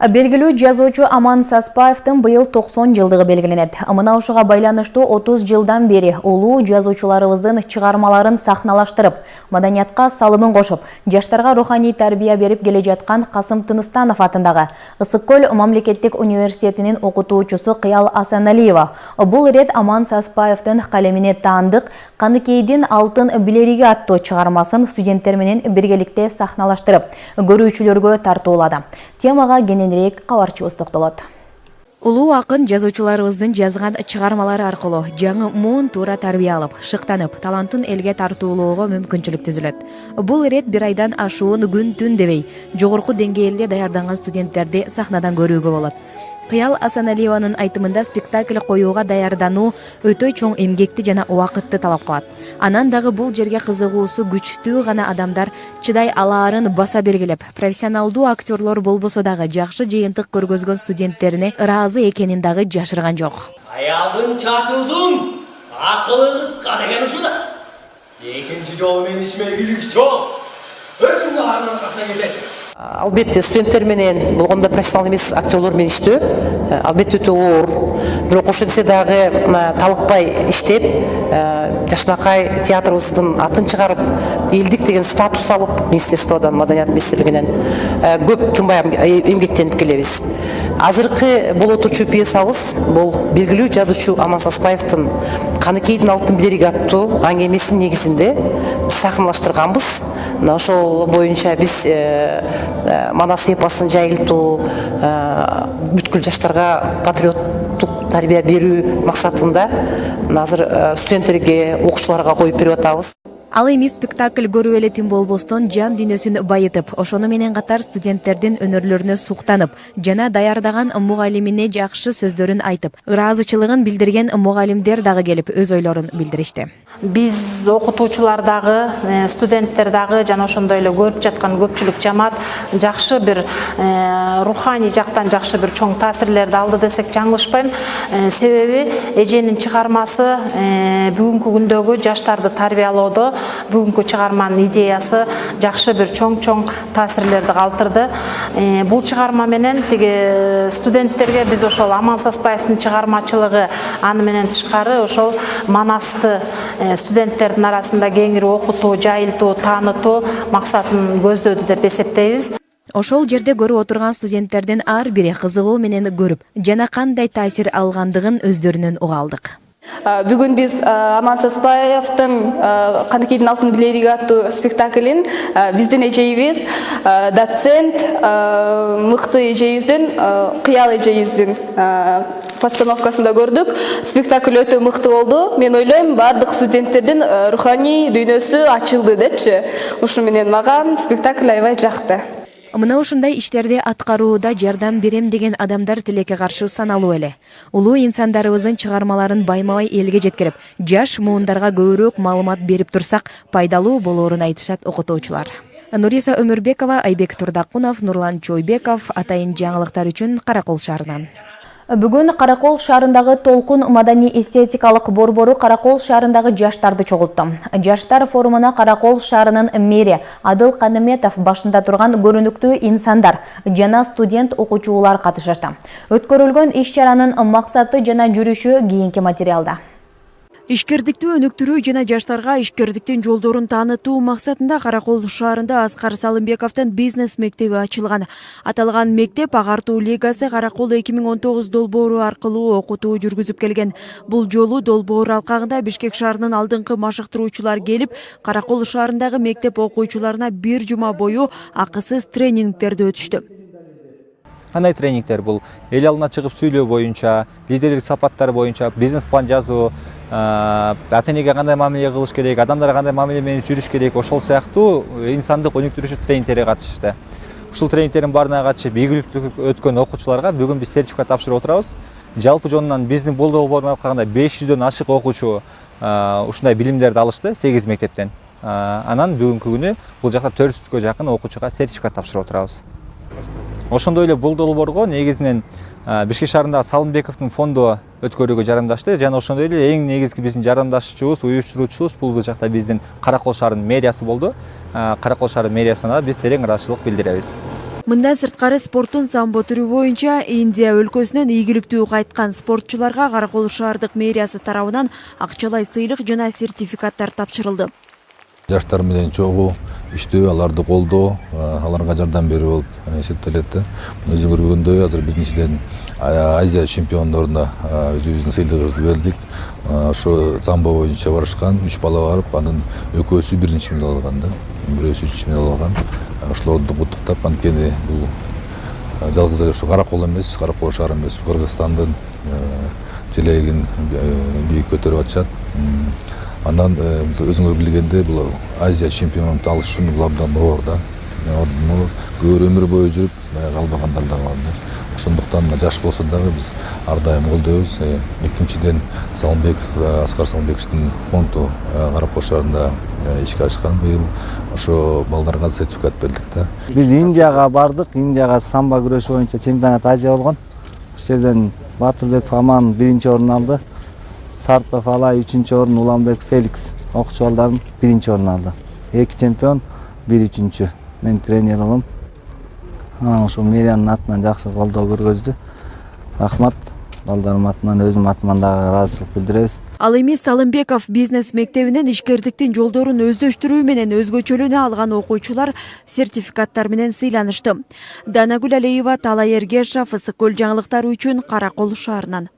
Белгилүү жазуучу Аман Саспаевдин быйыл 90 жылдыгы белгиленет. Мына ушуга байланыштуу 30 жылдан бери улуу жазуучуларыбыздын чыгармаларын сахналаштырып, маданиятка салымын кошуп, жаштарга руханий тарбия берип келе жаткан Касым Тыныстанов атындагы Ысык көл мамлекеттик университетинин окутуучусу Кыял Асаналиева бул ирет Аман Саспаевдин калемине таандык Каныкейдин алтын билериги аттуу чыгармасын студенттер менен биргеликте сахналаштырып, көрүүчүлөргө тартуулады. Темага кененирээк кабарчыбыз токтолот. Улуу акын жазуучуларыбыздын жазган чыгармалары аркылуу жаңы муун туура тарбия алып, шыктанып, талантын элге тартуулоого мүмкүнчүлүк түзүлөт. Бул ирет бир айдан ашуун күн-түн дебей, жогорку деңгээлде даярданган студенттерди сахнадан көрүүгө болот. Кыял Асаналиеванын айтымында спектакль коюуга даярдануу өтө чоң эмгекти жана убакытты талап кылат. Анан дагы бул жерге кызыгуусу күчтүү гана адамдар чыдай алаарын баса белгилеп, профессионалдуу актерлор болбосо дагы жакшы жыйынтык көргөзгөн студенттерине ыраазы экенин дагы жашырган жок. Аялдын чачы узун, акылы кыска деген ушуда. Экинчи жолу мен ишиме кирик жок. Өзүңдү арманчасына кетесиң. Албетте студенттер менен болгондо профессионал эмес актерлор менен иштөө албетте өтө оор. Бирок ошол нерсе дагы талыкпай иштеп, жакшынакай театрыбыздын атын чыгарып, элдик деген статус алып, министерстводон, маданият министрлигинен көп тынбай эмгектенип келебиз. Азыркы боло турчу пьесабыз бул белгилүү жазуучу Аман Саспаевдин Каныкейдин алтын билериги аттуу аңгемесинин негизинде сахналаштырганбыз. Ошол боюнча биз Манас эпосын жайылтуу, бүткүл жаштарга патриоттук тарбия берүү максатында азыр студенттерге, окуучуларга коюп берип атабыз. Ал эми спектакль көрүп эле тим болбостон жан дүйнөсүн байытып, ошону менен катар студенттердин өнөрлөрүнө суктанып, жана даярдаган мугалимине жакшы сөздөрүн айтып, ыраазычылыгын билдирген мугалимдер дагы келип өз ойлорун билдиришти. Биз окутуучулар дагы, студенттер дагы жана ошондой эле көрүп жаткан көпчүлүк жамаат жакшы бир руханий жактан жакшы бир чоң таасирлерди алды десек жаңылышпайм. Себеби эженин чыгармасы бүгүнкү күндөгү жаштарды тарбиялоодо бүгүнкү чыгарманын идеясы жакшы бир чоң таасирлерди калтырды. Бул чыгарма менен тиги студенттерге биз ошол Аман Саспаевдин чыгармачылыгы аны менен тышкары ошол Манасты студенттердин арасында кеңири окутуу, жайылтуу, таанытуу максатын көздөдү деп эсептейбиз. Ошол жерде көрүп отурган студенттердин ар бири кызыгуу менен көрүп, жана кандай таасир алгандыгын өздөрүнөн уга алдык. Бүгүн биз Аман Саспаевдин Каныкейдин алтын билериги аттуу спектаклин биздин эжейибиз, доцент, мыкты эжейибиздин, Кыял эжейибиздин постановкасында көрдүк. Спектакль өтө мыкты болду. Мен ойлойм, бардык студенттердин руханий дүйнөсү ачылды депчи. Ушу менен мага спектакль аябай жакты. Мына ушундай иштерди аткарууда жардам берем деген адамдар тилекке каршы саналуу эле. Улуу инсандарыбыздын чыгармаларын байма-бай элге жеткирип, жаш муундарга көбүрөөк маалымат берип турсак, пайдалуу болоорун айтышат окутуучулар. Нуриса Өмүрбекова, Айбек Турдакунов, Нурлан Чойбеков, Атайын жаңылыктар үчүн Каракол шаарынан. Бүгүн Каракол шаарындагы Толкун маданий-эстетикалык борбору Каракол шаарындагы жаштарды чогултту. Жаштар форумуна Каракол шаарынын мэри Адыл Каныметов башында турган көрүнүктүү инсандар жана студент окуучулар катышышты. Өткөрүлгөн иш-чаранын максаты жана жүрүшү кийинки материалда. Ишкердикти өнүктүрүү жана жаштарга ишкердиктин жолдорун таанытуу максатында Каракол шаарында Аскар Салымбековдун бизнес мектеби ачылган. Аталган мектеп Агартуу лигасы Каракол 2019 долбоору аркылуу окутуу жүргүзүп келген. Бул жолу долбоор алкагында Бишкек шаарынын алдыңкы машыктыруучулар келип, Каракол шаарындагы мектеп окуучуларына бир жума бою акысыз тренингтерди өтүштү. Кандай тренингтер бул? Эл алдына чыгып сүйлөө боюнча, лидерлик сапаттары боюнча, бизнес план жазуу, ата-энеге кандай мамиле кылыш керек, адамдарга кандай мамиле менен жүрүш керек, ошол сыяктуу инсандык өнүктүрүүчү тренингтерге катышышты. Ушул тренингтердин баарына катышып, ийгиликтүү өткөн окуучуларга бүгүн биз сертификат тапшырып отурабыз. Жалпы жонунан биздин бул долбоордун алкагында 500дөн ашык окуучу ушундай билимдерди алышты 8 мектептен. Анан бүгүнкү күнү бул жакта 400гө жакын окуучуга сертификат тапшырып отурабыз. Ошондой эле бул долбоорго негизинен Бишкек шаарындагы Салымбековдун фонду өткөрүүгө жарандашты жана ошондой эле эң негизги биздин жарандашчубуз, уюштуруучубуз бул жакта биздин Каракол шаарынын мэриясы болду. Каракол шаарынын мэриясына биз терең ыраазычылык билдиребиз. Мындан сырткары спорттун самбо түрү боюнча Индия өлкөсүнөн ийгиликтүү кайткан спортчуларга Каракол шаардык мэриясы тарабынан акчалай сыйлык жана сертификаттар тапшырылды. Жаштар менен чогуу иштөө, аларды колдоо, аларга жардам берүү болуп эсептелет да. Өзүң көргөндөй азыр биринчиден Азия чемпиондоруна өзүбүздүн сыйлыгыбызды бердик. Ошо самбо боюнча барышкан 3 бала барып, анын экөөсү биринчи медаль алган да. Бирөөсү үчүнчү медаль алган. Ошолорду куттуктап, анткени бул жалгыз эле ушу Каракол эмес, Каракол шаар эмес, Кыргызстандын желегин бийик көтөрүп атышат. Андан өзүңөр билгендей бул Азия чемпионатты алыш үчүн бул абдан оор да. Көөр өмүр бою жүрүп калбагандар да бар да. Ошондуктан жаш болсо дагы биз ар дайым колдойбуз. Экинчиден Аскар Салымбековдун фонду Каракол шаарында ишке ашкан быйыл. Ошо балдарга сертификат бердик да. Биз Индияга бардык. Индияга самбо күрөшү боюнча чемпионат Азия болгон. Ошол жерден Батырбек Аман биринчи орун алды. Сартов Алай 3-чү орун, Уланбек Феликс окуучу балдарын 1-чи орун алды. 2 чемпион, 1 3-чү. Мен тренер болом. Ошо мэриянын атынан жакшы колдоо көргөздү. Рахмат. Балдарым атынан, өзүм атыман дагы ыраазычылык билдиребиз. Ал эми Салымбеков бизнес мектебинен ишкердиктин жолдорун өздөштүрүү менен өзгөчөлөнө алган окуучулар сертификаттар менен сыйланышты. Данагүл Алиева, Талай Эргешов, Ысык Көл жаңылыктары үчүн Каракол шаарынан.